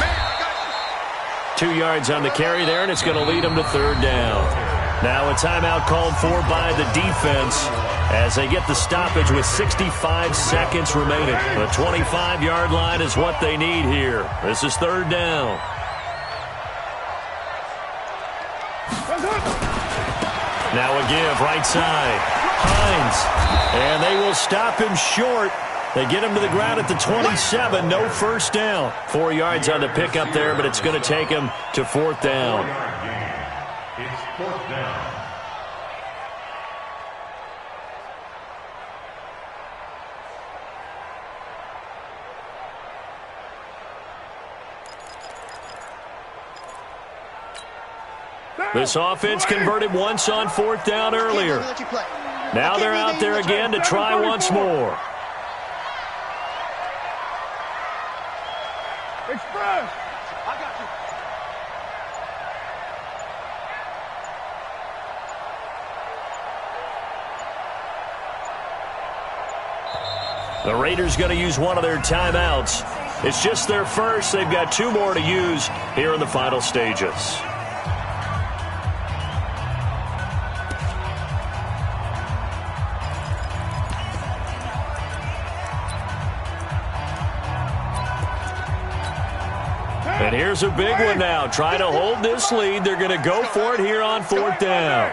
Speaker 1: 2 yards on the carry there, and it's going to lead them to 3rd down. Now a timeout called for by the defense as they get the stoppage with 65 seconds remaining. The 25-yard line is what they need here. This is 3rd down. Now a give right side. Hines. And they will stop him short. They get him to the ground at the 27. No first down. 4 yards on the pickup there, but it's going to take him to 4th down.
Speaker 5: It's 4th down.
Speaker 1: This offense converted once on 4th down earlier. Now they're out there again to try once more.
Speaker 2: Express. I got
Speaker 1: you. The Raiders going to use one of their timeouts. It's just their first. They've got 2 more to use here in the final stages. And here's a big one now. Trying to hold this lead. They're going to go for it here on 4th down.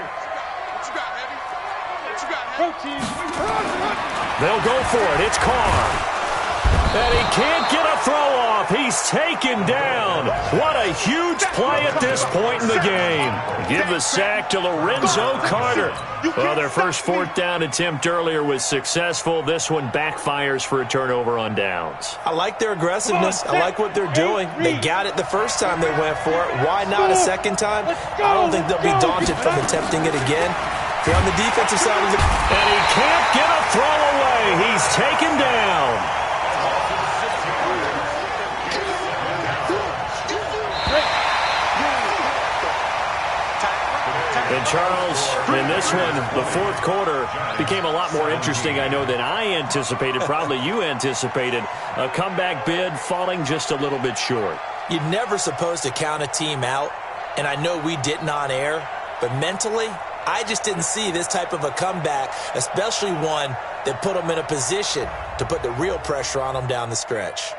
Speaker 1: They'll go for it. It's Carr. And he can't get a throw off. He's taken down. What a huge play at this point in the game. Give the sack to Lorenzo Carter. Well, their first 4th down attempt earlier was successful. This one backfires for a turnover on downs.
Speaker 4: I like their aggressiveness. I like what they're doing. They got it the first time they went for it. Why not a second time? I don't think they'll be daunted from attempting it again. They're on the defensive side of the...
Speaker 1: And he can't get a throw away. He's taken down. And Charles, in this one, the 4th quarter became a lot more interesting, I know, than I anticipated. Probably you anticipated. A comeback bid falling just a little bit short.
Speaker 4: You're never supposed to count a team out, and I know we didn't on air, but mentally, I just didn't see this type of a comeback, especially one that put them in a position to put the real pressure on them down the stretch.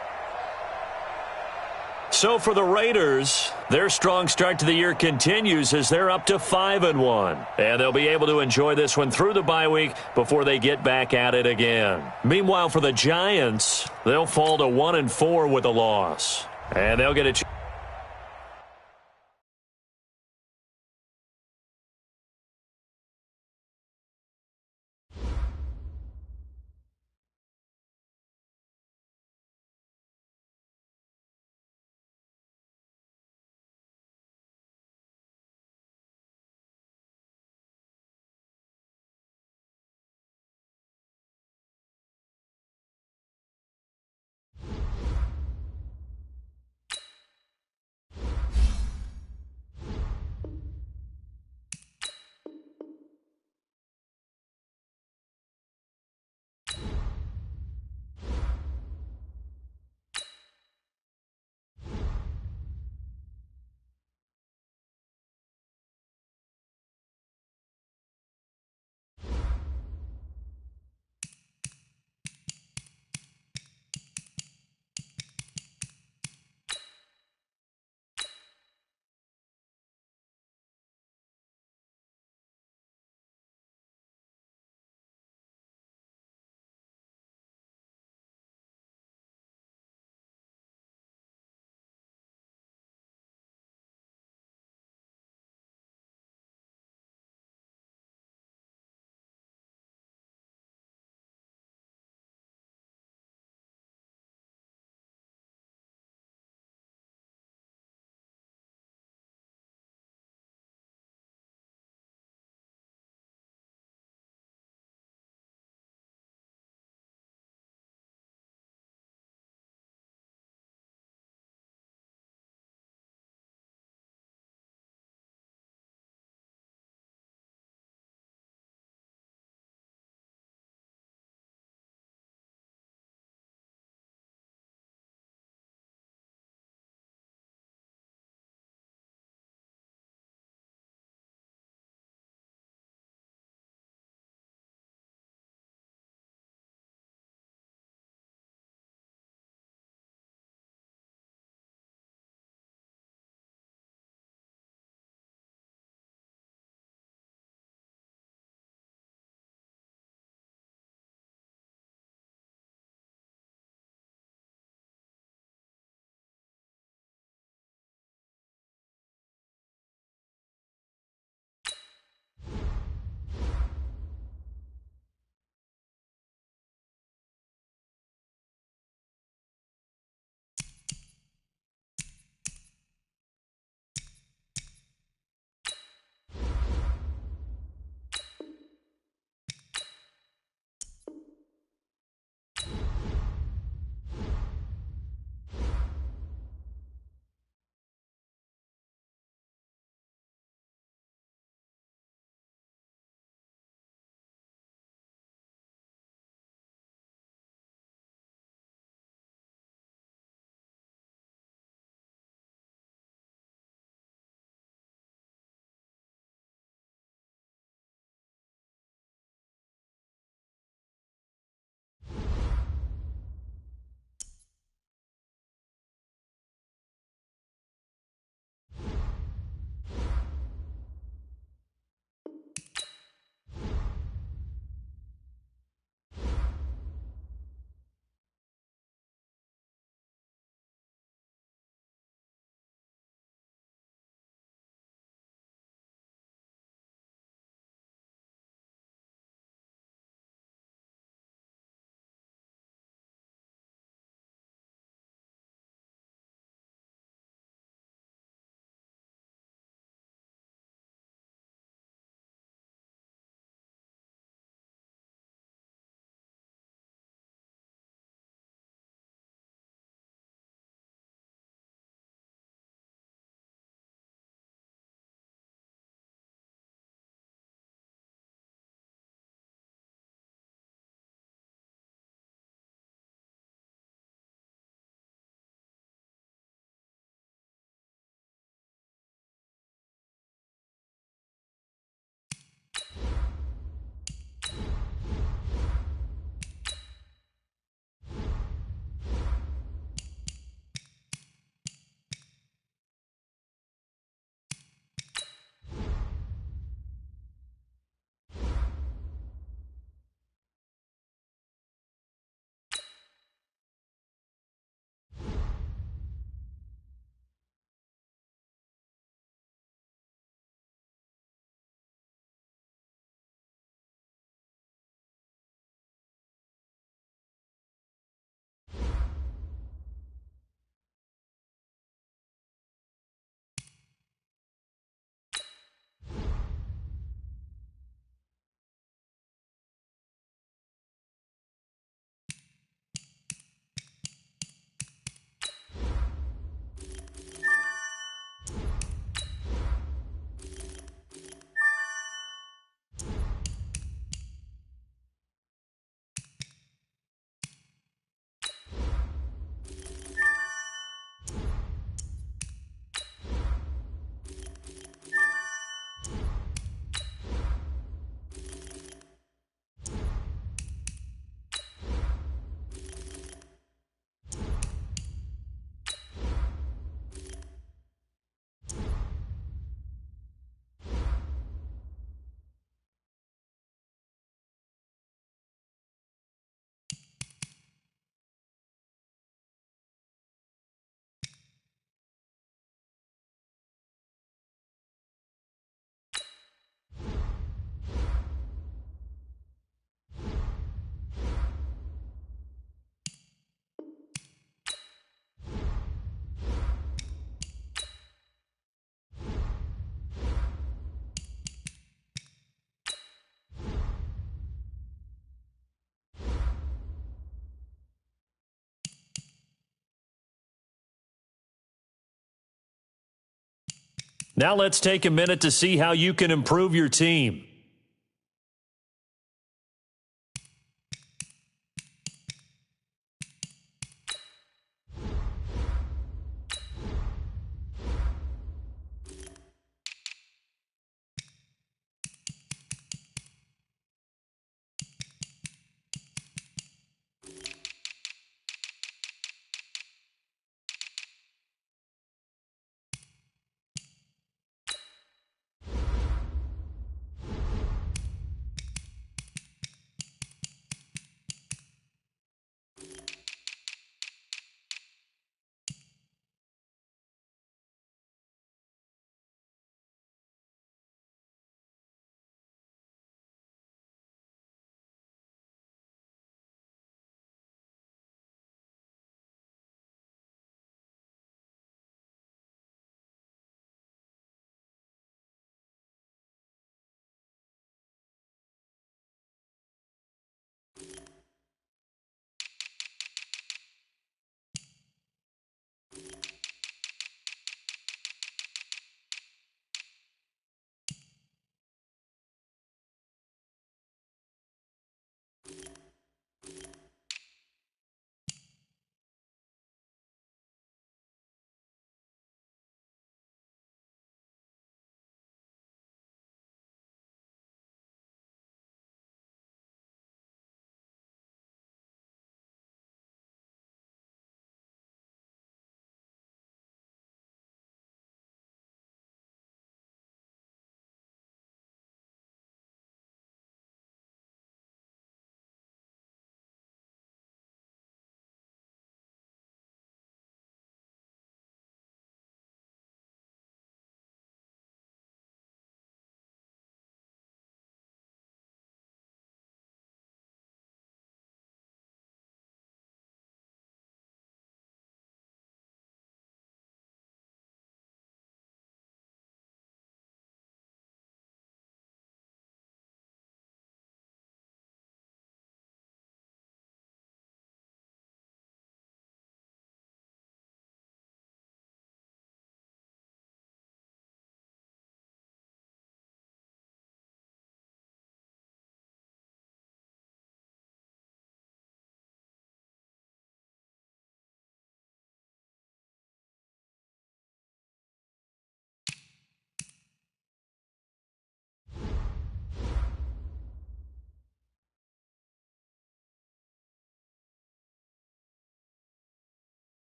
Speaker 1: So for the Raiders, their strong start to the year continues as they're up to 5-1. And they'll be able to enjoy this one through the bye week before they get back at it again. Meanwhile, for the Giants, they'll fall to 1-4 with a loss. And they'll get a chance. Now let's take a minute to see how you can improve your team.